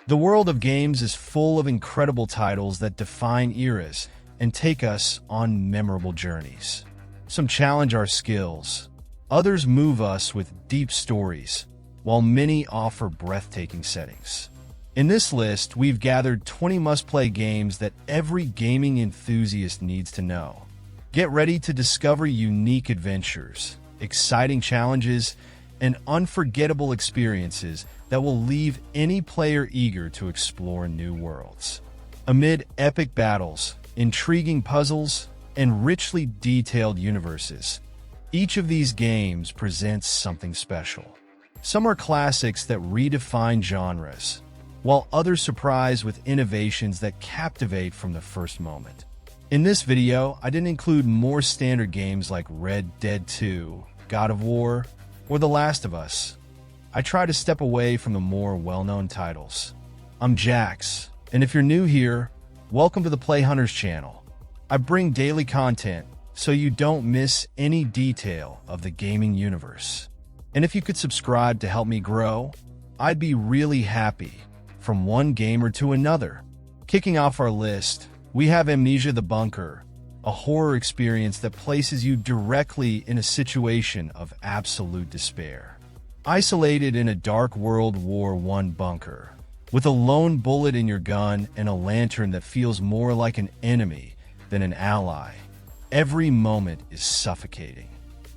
The world of games is full of incredible titles that define eras and take us on memorable journeys. Some challenge our skills, others move us with deep stories, while many offer breathtaking settings. In this list, we've gathered 20 must-play games that every gaming enthusiast needs to know. Get ready to discover unique adventures, exciting challenges, and unforgettable experiences that will leave any player eager to explore new worlds. Amid epic battles, intriguing puzzles, and richly detailed universes, each of these games presents something special. Some are classics that redefine genres, while others surprise with innovations that captivate from the first moment. In this video, I didn't include more standard games like Red Dead 2, God of War, or The Last of Us. I try to step away from the more well-known titles. I'm Jax, and if you're new here, welcome to the Play Hunters channel. I bring daily content so you don't miss any detail of the gaming universe. And if you could subscribe to help me grow, I'd be really happy. From one gamer to another. Kicking off our list, we have Amnesia the Bunker, a horror experience that places you directly in a situation of absolute despair. Isolated in a dark World War I bunker, with a lone bullet in your gun and a lantern that feels more like an enemy than an ally, every moment is suffocating.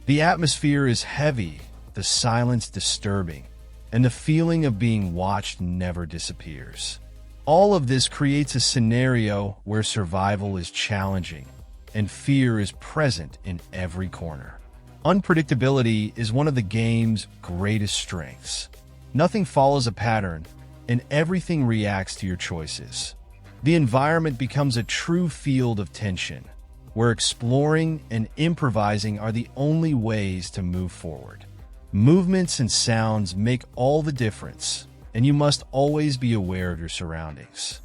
The atmosphere is heavy, the silence disturbing, and the feeling of being watched never disappears. All of this creates a scenario where survival is challenging and fear is present in every corner. Unpredictability is one of the game's greatest strengths. Nothing follows a pattern, and everything reacts to your choices. The environment becomes a true field of tension, where exploring and improvising are the only ways to move forward. Movements and sounds make all the difference, and you must always be aware of your surroundings.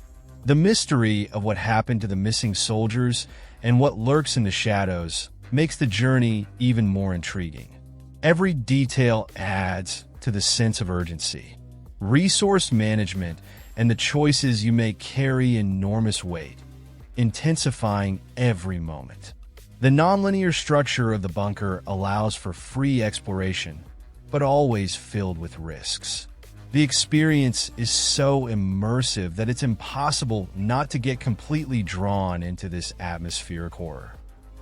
The mystery of what happened to the missing soldiers and what lurks in the shadows makes the journey even more intriguing. Every detail adds to the sense of urgency. Resource management and the choices you make carry enormous weight, intensifying every moment. The nonlinear structure of the bunker allows for free exploration, but always filled with risks. The experience is so immersive that it's impossible not to get completely drawn into this atmospheric horror.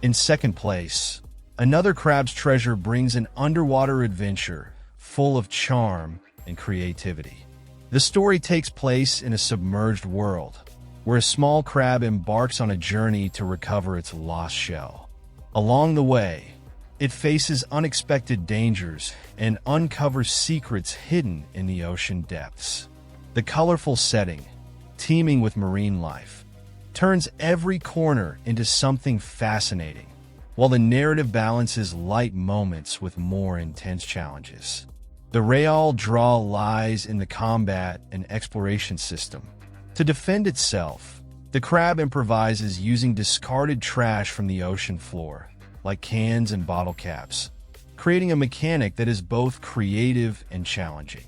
In second place, Another Crab's Treasure brings an underwater adventure full of charm and creativity. The story takes place in a submerged world, where a small crab embarks on a journey to recover its lost shell. Along the way, it faces unexpected dangers and uncovers secrets hidden in the ocean depths. The colorful setting, teeming with marine life, turns every corner into something fascinating, while the narrative balances light moments with more intense challenges. The real draw lies in the combat and exploration system. To defend itself, the crab improvises using discarded trash from the ocean floor, like cans and bottle caps, creating a mechanic that is both creative and challenging.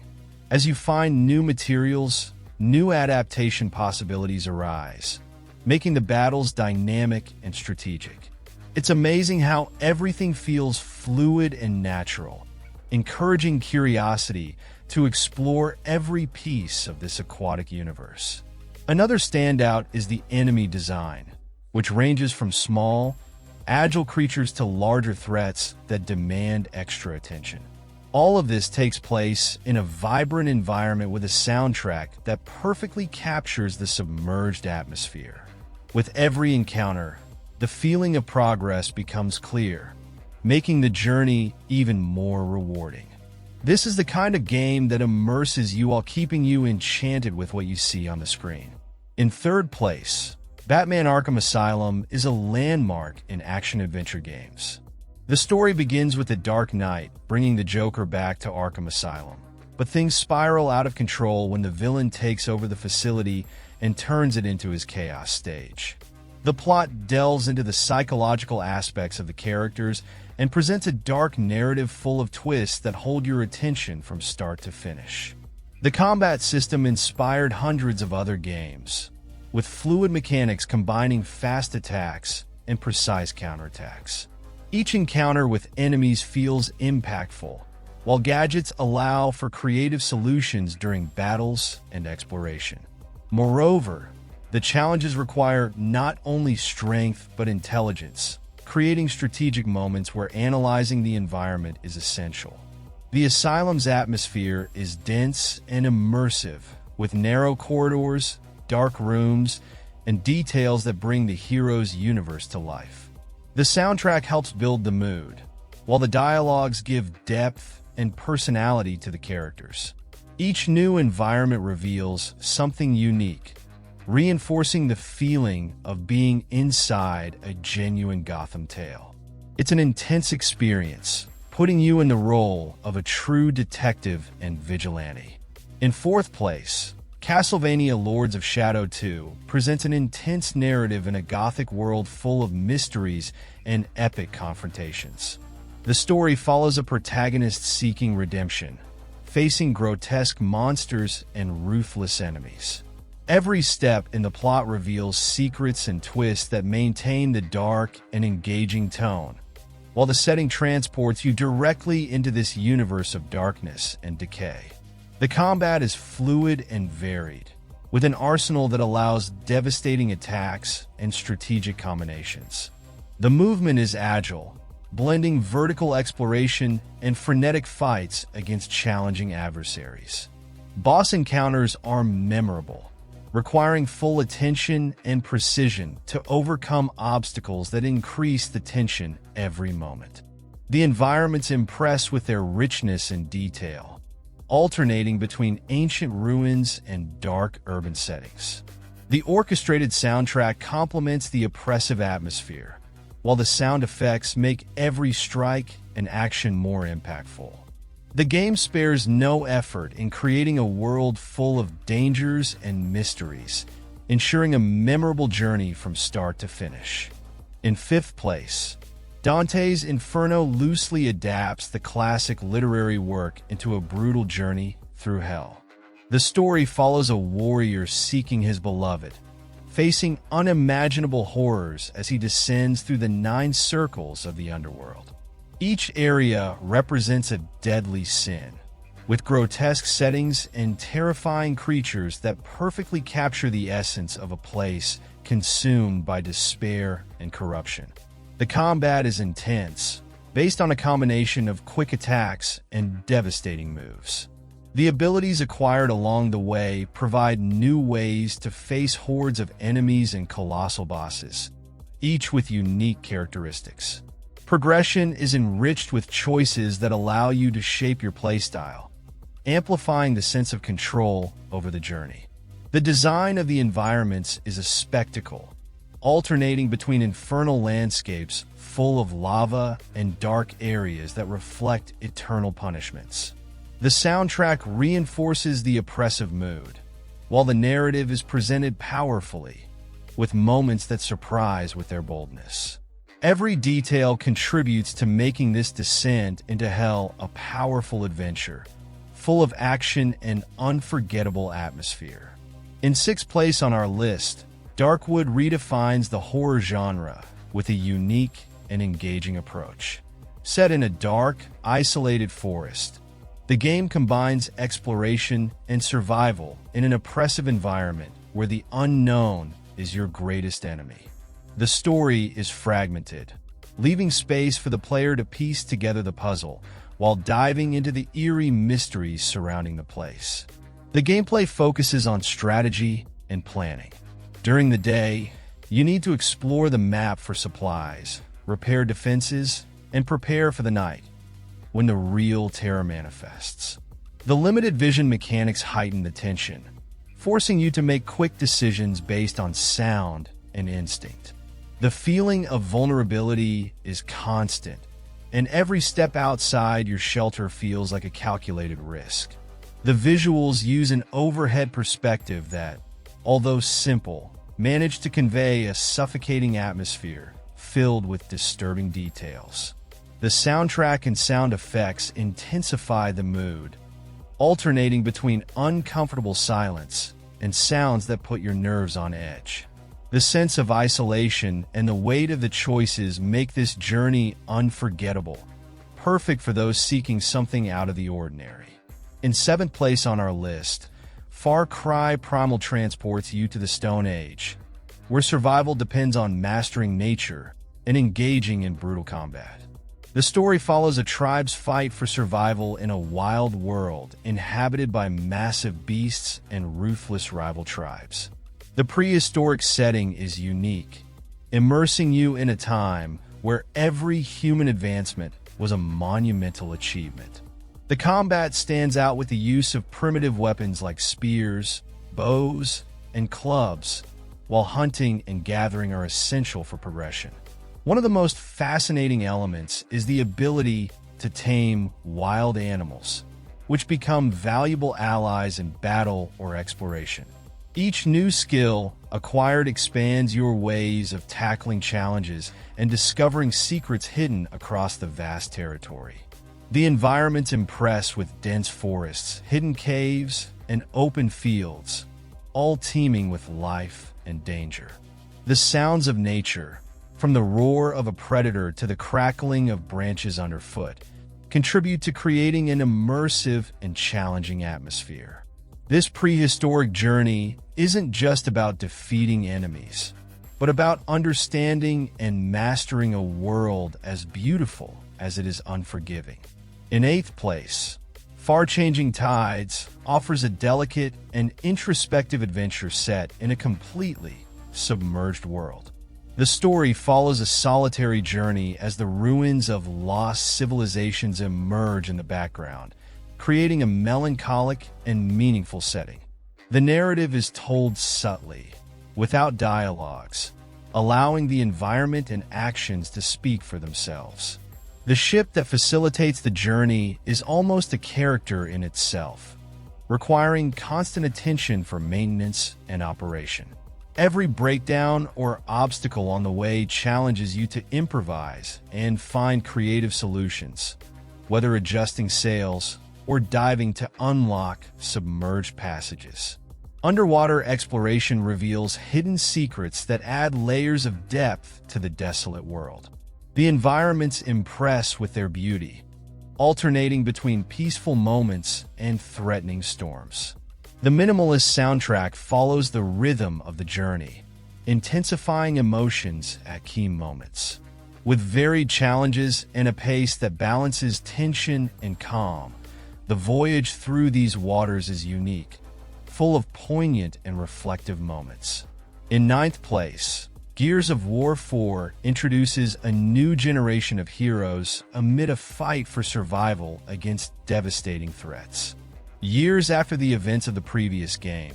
As you find new materials, new adaptation possibilities arise, making the battles dynamic and strategic. It's amazing how everything feels fluid and natural, encouraging curiosity to explore every piece of this aquatic universe. Another standout is the enemy design, which ranges from small, agile creatures to larger threats that demand extra attention. All of this takes place in a vibrant environment with a soundtrack that perfectly captures the submerged atmosphere. With every encounter, the feeling of progress becomes clear, making the journey even more rewarding. This is the kind of game that immerses you while keeping you enchanted with what you see on the screen. In third place, Batman Arkham Asylum is a landmark in action-adventure games. The story begins with the Dark Knight bringing the Joker back to Arkham Asylum, but things spiral out of control when the villain takes over the facility and turns it into his chaos stage. The plot delves into the psychological aspects of the characters and presents a dark narrative full of twists that hold your attention from start to finish. The combat system inspired hundreds of other games, with fluid mechanics combining fast attacks and precise counterattacks. Each encounter with enemies feels impactful, while gadgets allow for creative solutions during battles and exploration. Moreover, the challenges require not only strength but intelligence, creating strategic moments where analyzing the environment is essential. The Asylum's atmosphere is dense and immersive, with narrow corridors, dark rooms, and details that bring the hero's universe to life. The soundtrack helps build the mood, while the dialogues give depth and personality to the characters. Each new environment reveals something unique, reinforcing the feeling of being inside a genuine Gotham tale. It's an intense experience, putting you in the role of a true detective and vigilante. In fourth place, Castlevania Lords of Shadow 2 presents an intense narrative in a gothic world full of mysteries and epic confrontations. The story follows a protagonist seeking redemption, facing grotesque monsters and ruthless enemies. Every step in the plot reveals secrets and twists that maintain the dark and engaging tone, while the setting transports you directly into this universe of darkness and decay. The combat is fluid and varied, with an arsenal that allows devastating attacks and strategic combinations. The movement is agile, blending vertical exploration and frenetic fights against challenging adversaries. Boss encounters are memorable, requiring full attention and precision to overcome obstacles that increase the tension every moment. The environments impress with their richness and detail, alternating between ancient ruins and dark urban settings. The orchestrated soundtrack complements the oppressive atmosphere, while the sound effects make every strike and action more impactful. The game spares no effort in creating a world full of dangers and mysteries, ensuring a memorable journey from start to finish. In fifth place, Dantes Inferno loosely adapts the classic literary work into a brutal journey through hell. The story follows a warrior seeking his beloved, facing unimaginable horrors as he descends through the 9 circles of the underworld. Each area represents a deadly sin, with grotesque settings and terrifying creatures that perfectly capture the essence of a place consumed by despair and corruption. The combat is intense, based on a combination of quick attacks and devastating moves. The abilities acquired along the way provide new ways to face hordes of enemies and colossal bosses, each with unique characteristics. Progression is enriched with choices that allow you to shape your playstyle, amplifying the sense of control over the journey. The design of the environments is a spectacle, alternating between infernal landscapes full of lava and dark areas that reflect eternal punishments. The soundtrack reinforces the oppressive mood, while the narrative is presented powerfully, with moments that surprise with their boldness. Every detail contributes to making this descent into hell a powerful adventure, full of action and unforgettable atmosphere. In sixth place on our list, Darkwood redefines the horror genre with a unique and engaging approach. Set in a dark, isolated forest, the game combines exploration and survival in an oppressive environment where the unknown is your greatest enemy. The story is fragmented, leaving space for the player to piece together the puzzle while diving into the eerie mysteries surrounding the place. The gameplay focuses on strategy and planning. During the day, you need to explore the map for supplies, repair defenses, and prepare for the night, when the real terror manifests. The limited vision mechanics heighten the tension, forcing you to make quick decisions based on sound and instinct. The feeling of vulnerability is constant, and every step outside your shelter feels like a calculated risk. The visuals use an overhead perspective that, although simple, manage to convey a suffocating atmosphere filled with disturbing details. The soundtrack and sound effects intensify the mood, alternating between uncomfortable silence and sounds that put your nerves on edge. The sense of isolation and the weight of the choices make this journey unforgettable, perfect for those seeking something out of the ordinary. In seventh place on our list, Far Cry Primal transports you to the Stone Age, where survival depends on mastering nature and engaging in brutal combat. The story follows a tribe's fight for survival in a wild world inhabited by massive beasts and ruthless rival tribes. The prehistoric setting is unique, immersing you in a time where every human advancement was a monumental achievement. The combat stands out with the use of primitive weapons like spears, bows, and clubs, while hunting and gathering are essential for progression. One of the most fascinating elements is the ability to tame wild animals, which become valuable allies in battle or exploration. Each new skill acquired expands your ways of tackling challenges and discovering secrets hidden across the vast territory. The environments impress with dense forests, hidden caves, and open fields, all teeming with life and danger. The sounds of nature, from the roar of a predator to the crackling of branches underfoot, contribute to creating an immersive and challenging atmosphere. This prehistoric journey isn't just about defeating enemies, but about understanding and mastering a world as beautiful as it is unforgiving. In eighth place, Far-Changing Tides offers a delicate and introspective adventure set in a completely submerged world. The story follows a solitary journey as the ruins of lost civilizations emerge in the background, creating a melancholic and meaningful setting. The narrative is told subtly, without dialogues, allowing the environment and actions to speak for themselves. The ship that facilitates the journey is almost a character in itself, requiring constant attention for maintenance and operation. Every breakdown or obstacle on the way challenges you to improvise and find creative solutions, whether adjusting sails or diving to unlock submerged passages. Underwater exploration reveals hidden secrets that add layers of depth to the desolate world. The environments impress with their beauty, alternating between peaceful moments and threatening storms. The minimalist soundtrack follows the rhythm of the journey, intensifying emotions at key moments. With varied challenges and a pace that balances tension and calm, the voyage through these waters is unique, full of poignant and reflective moments. In ninth place, Gears of War 4 introduces a new generation of heroes amid a fight for survival against devastating threats. Years after the events of the previous game,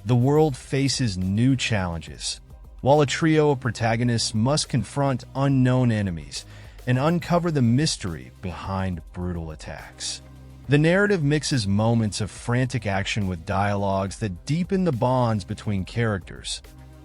the world faces new challenges, while a trio of protagonists must confront unknown enemies and uncover the mystery behind brutal attacks. The narrative mixes moments of frantic action with dialogues that deepen the bonds between characters,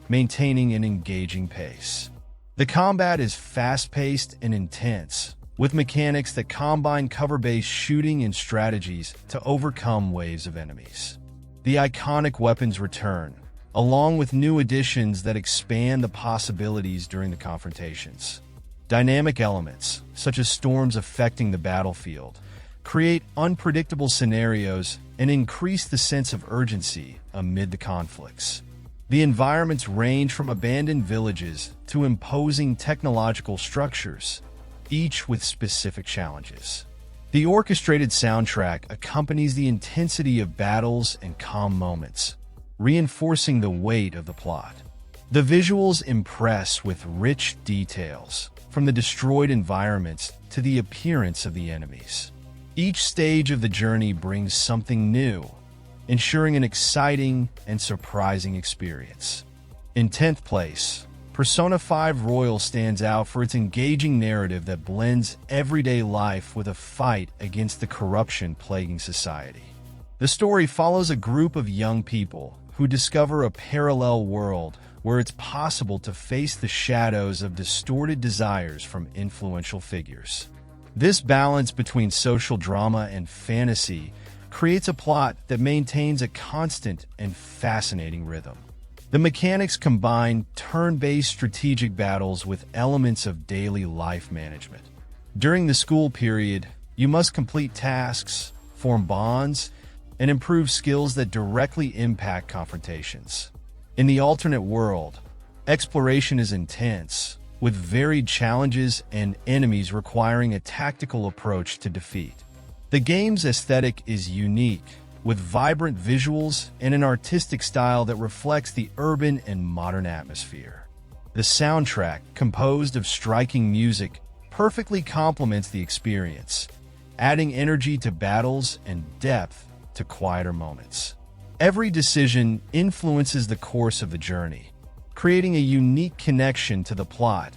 maintaining an engaging pace. The combat is fast-paced and intense, with mechanics that combine cover-based shooting and strategies to overcome waves of enemies. The iconic weapons return, along with new additions that expand the possibilities during the confrontations. Dynamic elements, such as storms affecting the battlefield, create unpredictable scenarios and increase the sense of urgency amid the conflicts. The environments range from abandoned villages to imposing technological structures, each with specific challenges. The orchestrated soundtrack accompanies the intensity of battles and calm moments, reinforcing the weight of the plot. The visuals impress with rich details, from the destroyed environments to the appearance of the enemies. Each stage of the journey brings something new, ensuring an exciting and surprising experience. In 10th place, Persona 5 Royal stands out for its engaging narrative that blends everyday life with a fight against the corruption plaguing society. The story follows a group of young people who discover a parallel world where it's possible to face the shadows of distorted desires from influential figures. This balance between social drama and fantasy creates a plot that maintains a constant and fascinating rhythm. The mechanics combine turn-based strategic battles with elements of daily life management. During the school period, you must complete tasks, form bonds, and improve skills that directly impact confrontations. In the alternate world, exploration is intense, with varied challenges and enemies requiring a tactical approach to defeat. The game's aesthetic is unique, with vibrant visuals and an artistic style that reflects the urban and modern atmosphere. The soundtrack, composed of striking music, perfectly complements the experience, adding energy to battles and depth to quieter moments. Every decision influences the course of the journey, creating a unique connection to the plot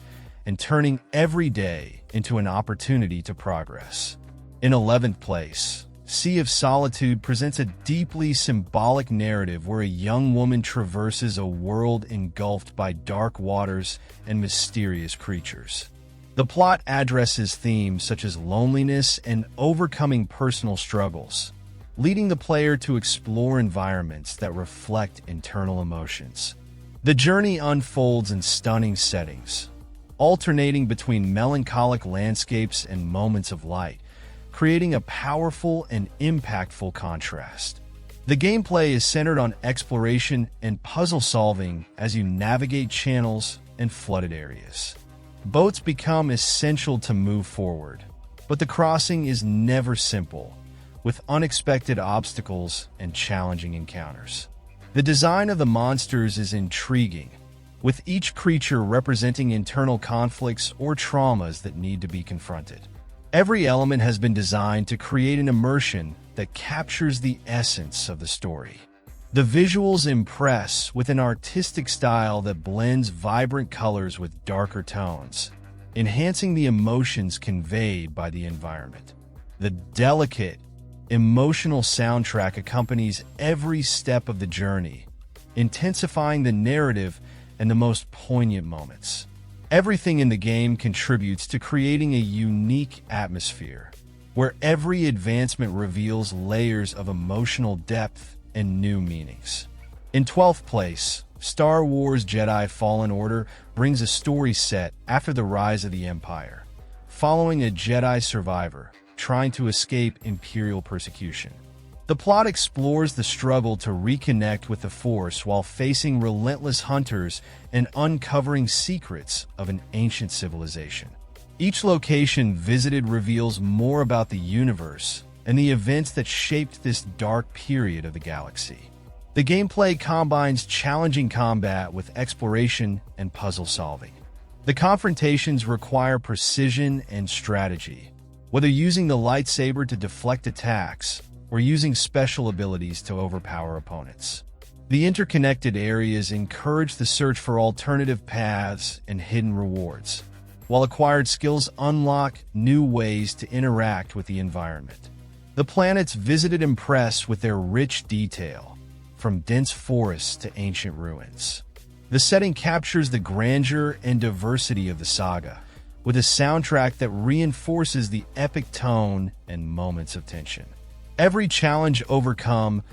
and turning every day into an opportunity to progress. In 11th place, Sea of Solitude presents a deeply symbolic narrative where a young woman traverses a world engulfed by dark waters and mysterious creatures. The plot addresses themes such as loneliness and overcoming personal struggles, leading the player to explore environments that reflect internal emotions. The journey unfolds in stunning settings, alternating between melancholic landscapes and moments of light, creating a powerful and impactful contrast. The gameplay is centered on exploration and puzzle solving as you navigate channels and flooded areas. Boats become essential to move forward, but the crossing is never simple, with unexpected obstacles and challenging encounters. The design of the monsters is intriguing, with each creature representing internal conflicts or traumas that need to be confronted. Every element has been designed to create an immersion that captures the essence of the story. The visuals impress with an artistic style that blends vibrant colors with darker tones, enhancing the emotions conveyed by the environment. The delicate, emotional soundtrack accompanies every step of the journey, intensifying the narrative and the most poignant moments. Everything in the game contributes to creating a unique atmosphere, where every advancement reveals layers of emotional depth and new meanings. In 12th place, Star Wars Jedi Fallen Order brings a story set after the rise of the Empire, following a Jedi survivor trying to escape Imperial persecution. The plot explores the struggle to reconnect with the Force while facing relentless hunters and uncovering secrets of an ancient civilization. Each location visited reveals more about the universe and the events that shaped this dark period of the galaxy. The gameplay combines challenging combat with exploration and puzzle solving. The confrontations require precision and strategy, whether using the lightsaber to deflect attacks or using special abilities to overpower opponents. The interconnected areas encourage the search for alternative paths and hidden rewards, while acquired skills unlock new ways to interact with the environment. The planets visited impress with their rich detail, from dense forests to ancient ruins. The setting captures the grandeur and diversity of the saga, with a soundtrack that reinforces the epic tone and moments of tension. Every challenge overcome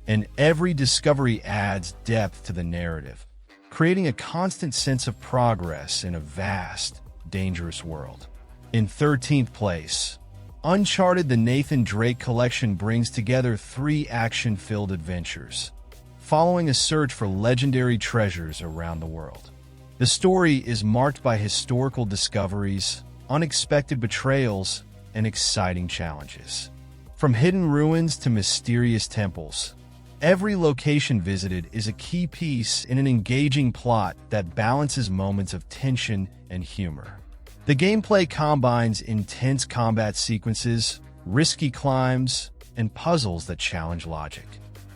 and every discovery adds depth to the narrative, creating a constant sense of progress in a vast, dangerous world. In 13th place, Uncharted the Nathan Drake Collection brings together 3 action-filled adventures, following a search for legendary treasures around the world. The story is marked by historical discoveries, unexpected betrayals, and exciting challenges. From hidden ruins to mysterious temples, every location visited is a key piece in an engaging plot that balances moments of tension and humor. The gameplay combines intense combat sequences, risky climbs, and puzzles that challenge logic.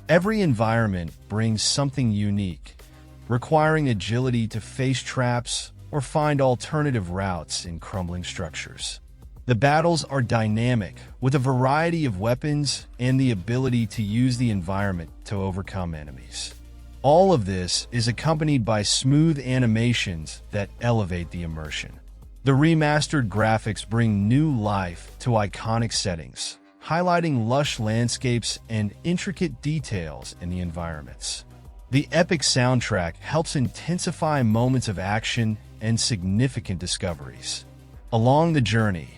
Every environment brings something unique, requiring agility to face traps or find alternative routes in crumbling structures. The battles are dynamic, with a variety of weapons and the ability to use the environment to overcome enemies. All of this is accompanied by smooth animations that elevate the immersion. The remastered graphics bring new life to iconic settings, highlighting lush landscapes and intricate details in the environments. The epic soundtrack helps intensify moments of action and significant discoveries. Along the journey,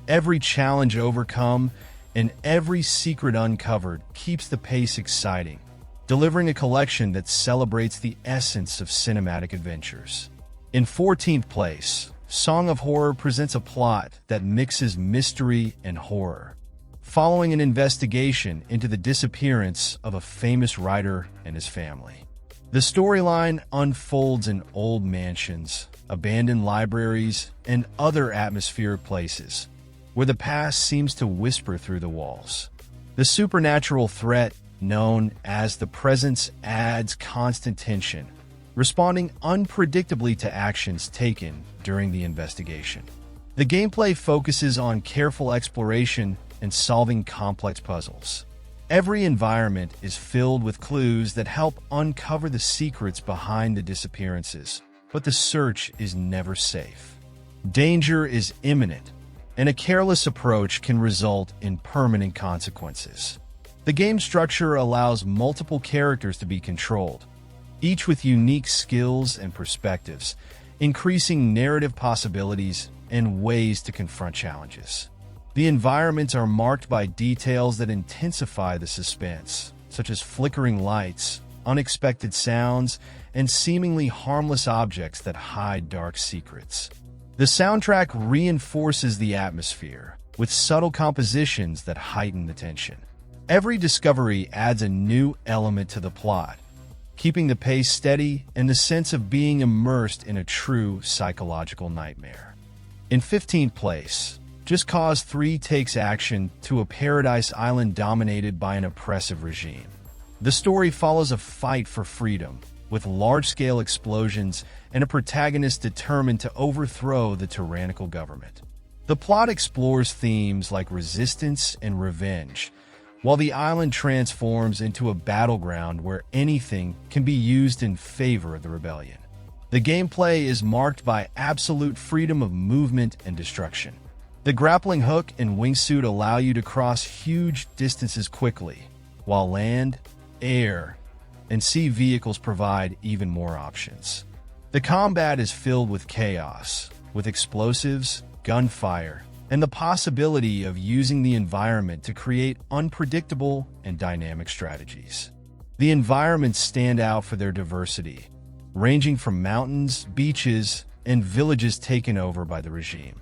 every challenge overcome and every secret uncovered keeps the pace exciting, delivering a collection that celebrates the essence of cinematic adventures. In 14th place, Song of Horror presents a plot that mixes mystery and horror, following an investigation into the disappearance of a famous writer and his family. The storyline unfolds in old mansions, abandoned libraries, and other atmospheric places, where the past seems to whisper through the walls. The supernatural threat, known as the Presence, adds constant tension, responding unpredictably to actions taken during the investigation. The gameplay focuses on careful exploration and solving complex puzzles. Every environment is filled with clues that help uncover the secrets behind the disappearances, but the search is never safe. Danger is imminent, and a careless approach can result in permanent consequences. The game structure allows multiple characters to be controlled, each with unique skills and perspectives, increasing narrative possibilities and ways to confront challenges. The environments are marked by details that intensify the suspense, such as flickering lights, unexpected sounds, and seemingly harmless objects that hide dark secrets. The soundtrack reinforces the atmosphere, with subtle compositions that heighten the tension. Every discovery adds a new element to the plot, keeping the pace steady and the sense of being immersed in a true psychological nightmare. In 15th place, Just Cause 3 takes action to a paradise island dominated by an oppressive regime. The story follows a fight for freedom, with large-scale explosions and a protagonist determined to overthrow the tyrannical government. The plot explores themes like resistance and revenge, while the island transforms into a battleground where anything can be used in favor of the rebellion. The gameplay is marked by absolute freedom of movement and destruction. The grappling hook and wingsuit allow you to cross huge distances quickly, while land, air, and sea vehicles provide even more options. The combat is filled with chaos, with explosives, gunfire, and the possibility of using the environment to create unpredictable and dynamic strategies. The environments stand out for their diversity, ranging from mountains, beaches, and villages taken over by the regime.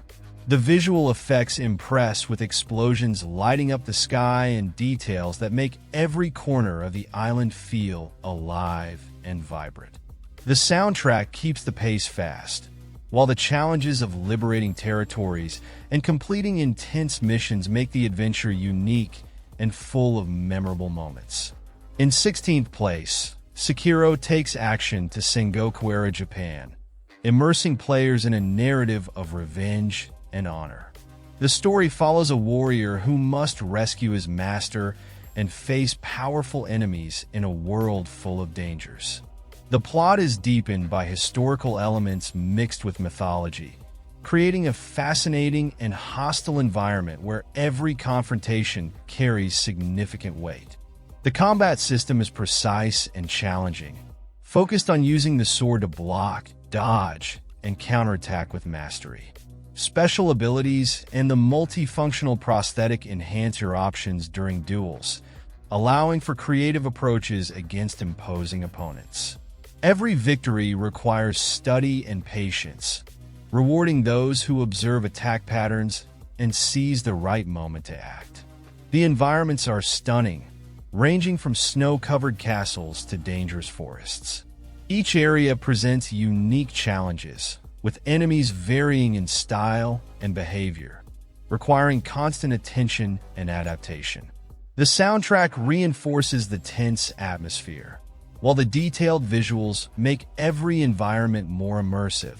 The visual effects impress with explosions lighting up the sky and details that make every corner of the island feel alive and vibrant. The soundtrack keeps the pace fast, while the challenges of liberating territories and completing intense missions make the adventure unique and full of memorable moments. In 16th place, Sekiro takes action to Sengoku-era Japan, immersing players in a narrative of revenge and honor. The story follows a warrior who must rescue his master and face powerful enemies in a world full of dangers. The plot is deepened by historical elements mixed with mythology, creating a fascinating and hostile environment where every confrontation carries significant weight. The combat system is precise and challenging, focused on using the sword to block, dodge, and counterattack with mastery. Special abilities and the multifunctional prosthetic enhance your options during duels, allowing for creative approaches against imposing opponents. Every victory requires study and patience, rewarding those who observe attack patterns and seize the right moment to act. The environments are stunning, ranging from snow-covered castles to dangerous forests. Each area presents unique challenges, with enemies varying in style and behavior, requiring constant attention and adaptation. The soundtrack reinforces the tense atmosphere, while the detailed visuals make every environment more immersive,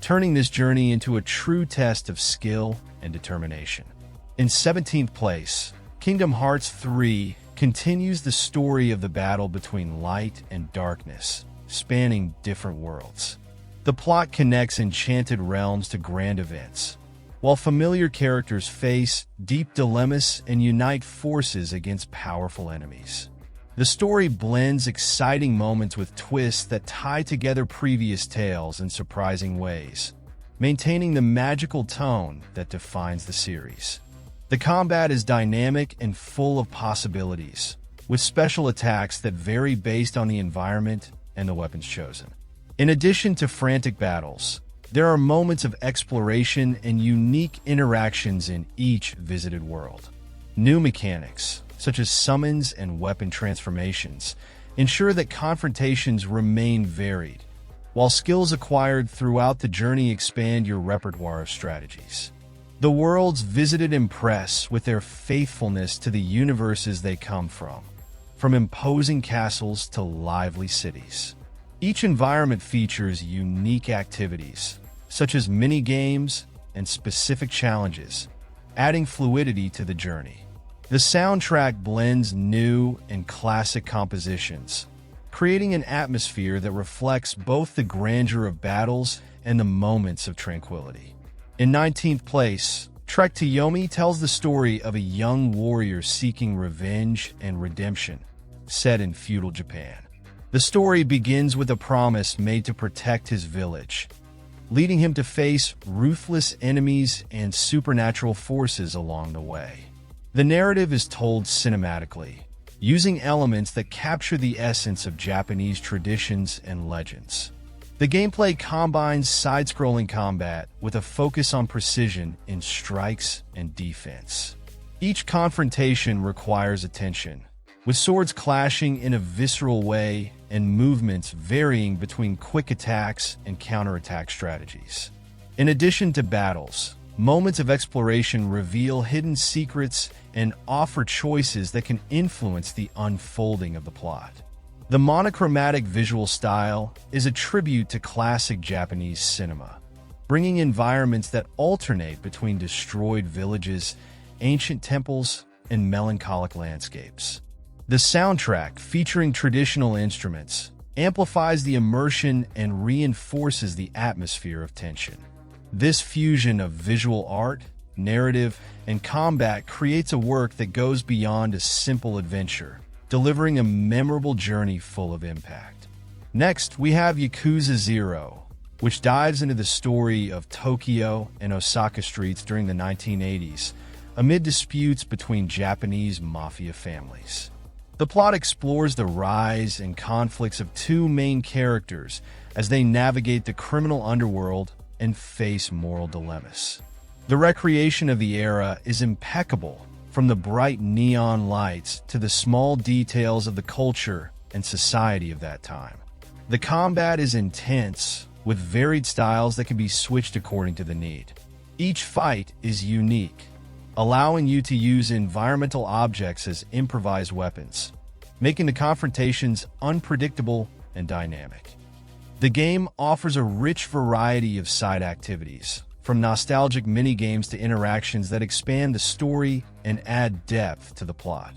turning this journey into a true test of skill and determination. In 17th place, Kingdom Hearts 3 continues the story of the battle between light and darkness, spanning different worlds. The plot connects enchanted realms to grand events, while familiar characters face deep dilemmas and unite forces against powerful enemies. The story blends exciting moments with twists that tie together previous tales in surprising ways, maintaining the magical tone that defines the series. The combat is dynamic and full of possibilities, with special attacks that vary based on the environment and the weapons chosen. In addition to frantic battles, there are moments of exploration and unique interactions in each visited world. New mechanics, such as summons and weapon transformations, ensure that confrontations remain varied, while skills acquired throughout the journey expand your repertoire of strategies. The worlds visited impress with their faithfulness to the universes they come from imposing castles to lively cities. Each environment features unique activities, such as mini-games and specific challenges, adding fluidity to the journey. The soundtrack blends new and classic compositions, creating an atmosphere that reflects both the grandeur of battles and the moments of tranquility. In 19th place, Trek to Yomi tells the story of a young warrior seeking revenge and redemption, set in feudal Japan. The story begins with a promise made to protect his village, leading him to face ruthless enemies and supernatural forces along the way. The narrative is told cinematically, using elements that capture the essence of Japanese traditions and legends. The gameplay combines side-scrolling combat with a focus on precision in strikes and defense. Each confrontation requires attention, with swords clashing in a visceral way and movements varying between quick attacks and counterattack strategies. In addition to battles, moments of exploration reveal hidden secrets and offer choices that can influence the unfolding of the plot. The monochromatic visual style is a tribute to classic Japanese cinema, bringing environments that alternate between destroyed villages, ancient temples, and melancholic landscapes. The soundtrack, featuring traditional instruments, amplifies the immersion and reinforces the atmosphere of tension. This fusion of visual art, narrative, and combat creates a work that goes beyond a simple adventure, delivering a memorable journey full of impact. Next, we have Yakuza 0, which dives into the story of Tokyo and Osaka streets during the 1980s, amid disputes between Japanese mafia families. The plot explores the rise and conflicts of two main characters as they navigate the criminal underworld and face moral dilemmas. The recreation of the era is impeccable, from the bright neon lights to the small details of the culture and society of that time. The combat is intense, with varied styles that can be switched according to the need. Each fight is unique, allowing you to use environmental objects as improvised weapons, making the confrontations unpredictable and dynamic. The game offers a rich variety of side activities, from nostalgic mini-games to interactions that expand the story and add depth to the plot.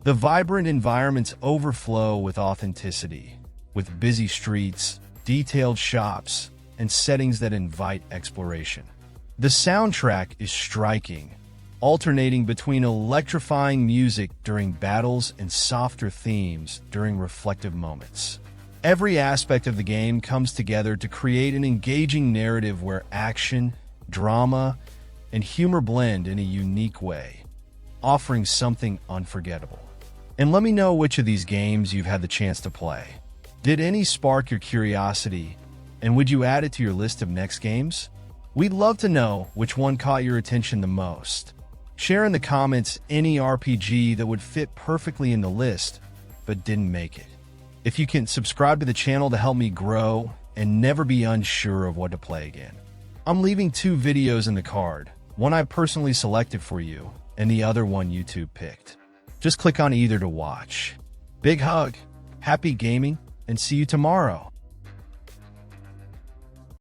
The vibrant environments overflow with authenticity, with busy streets, detailed shops, and settings that invite exploration. The soundtrack is striking, alternating between electrifying music during battles and softer themes during reflective moments. Every aspect of the game comes together to create an engaging narrative where action, drama, and humor blend in a unique way, offering something unforgettable. And let me know which of these games you've had the chance to play. Did any spark your curiosity, and would you add it to your list of next games? We'd love to know which one caught your attention the most. Share in the comments any RPG that would fit perfectly in the list, but didn't make it. If you can, subscribe to the channel to help me grow and never be unsure of what to play again. I'm leaving 2 videos in the card, one I personally selected for you, and the other one YouTube picked. Just click on either to watch. Big hug, happy gaming, and see you tomorrow.